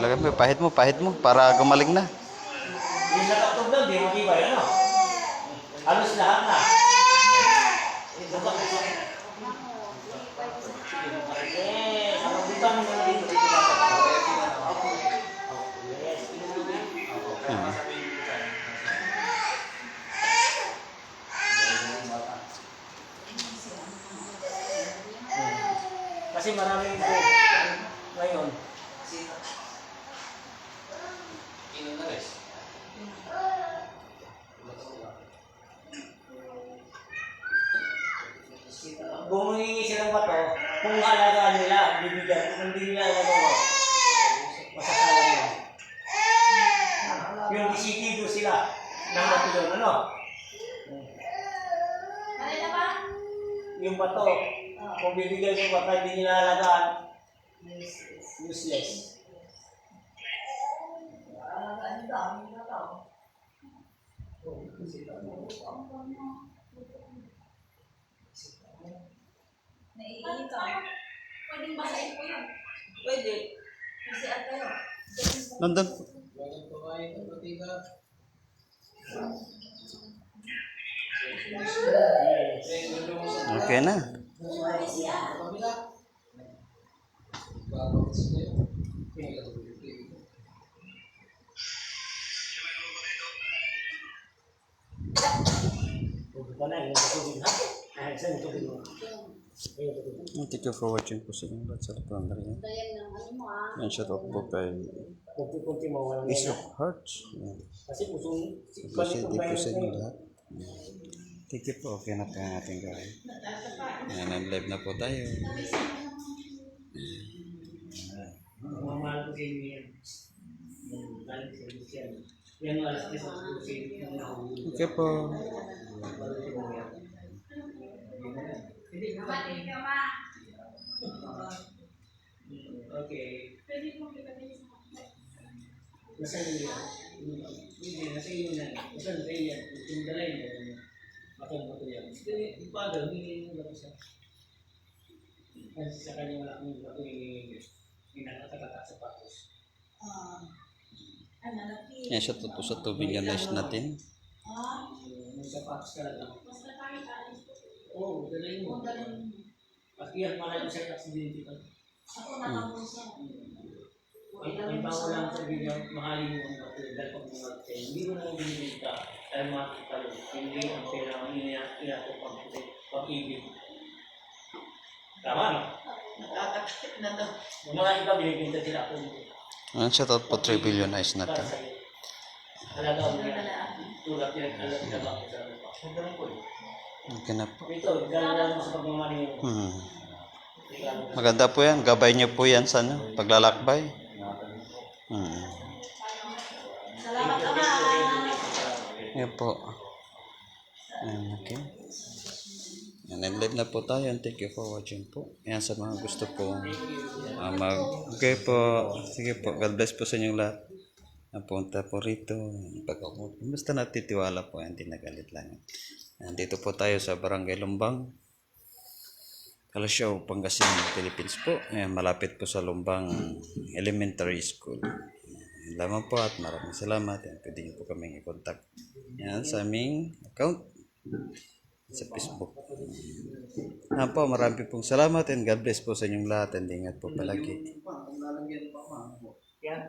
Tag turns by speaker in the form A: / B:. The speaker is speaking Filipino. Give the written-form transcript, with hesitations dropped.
A: Lagay mo, pahid mo para gumaling na.
B: Yung nakatog lang, di magibay, ano? Halos lahat na. Ang butang mo na dito. Kasi maraming po ngayon. Kung humingi silang bato, kung alagaan nila, bibigyan. Kung hindi nila alagaan, masasalang yan. Yung disitido sila ng bato yun, ano? Yung bato, kung bibigyan yung bato, hindi nila alagaan, useless.
C: Pwedeng basahin po yun.
B: Pwede.
C: Kasi at kayo.
A: Nandun. Okay na. Thank you for watching po sa inyo. That's all po ang ganyan. And shout out po kay Ace of Hearts.
B: Kasi pusong
A: Appreciate po sa inyo lahat. Thank you po. Okay na po ang ating gawin. Ayan, live na po tayo.
B: mamahal ko sa inyo yan. Galing sa Lucian. Yan alas 10 sa Lucian.
A: Okay po.
B: Okay. Nasa iyo yan. Hindi, nasa iyo yan. Nasa iyo yan. Yung dalay mo. Matang-mato yan. Yung father, hindi mo lang siya. Kasi sa kanya wala kong bato yung nakakatata sa patos.
A: Yan siya to sa tubig yan natin.
B: May sapatos ka lang. Oo, dalay mo. Pag-iyak malay mo sa aksidente ka. Ang tao lang sa bigyan, mahalin mo ang bato. Dahil pag mga hindi mo na binibig ka, dahil makikalo, hindi ang pera ang inato pag-ibig. Tama, no? Nakakatakit na to. Yung mga iba, binibinta sila ako.
A: Yan shout out po 3 billion eyes natin.
B: Halaga mo yan. Tulad pinag-alam na ba ako sa ano pa. Magandang po eh.
A: Okay na po.
B: Ito, gano'n mo sa pagmamali mo.
A: Maganda po yan. Gabay niyo po yan sa paglalakbay.
C: Salamat naman.
A: Yan po. Okay. Yan, live na po tayo. Thank you for watching po. Yan sa mga gusto po. Okay po. Sige po. God bless po sa inyong lahat. Napunta po rito. Basta natitiwala po. Hindi nagalit lang. Nandito po tayo sa Barangay Lumbang, Calasiao, Pangasinan, Philippines po. Ayan, malapit po sa Lumbang Elementary School. Yan lamang po at maraming salamat. Yan, pwede niyo po kaming i-contact. Yan sa aming account sa Facebook. Yan po, marami pong salamat and God bless po sa inyong lahat and ingat po palagi.
B: Yan.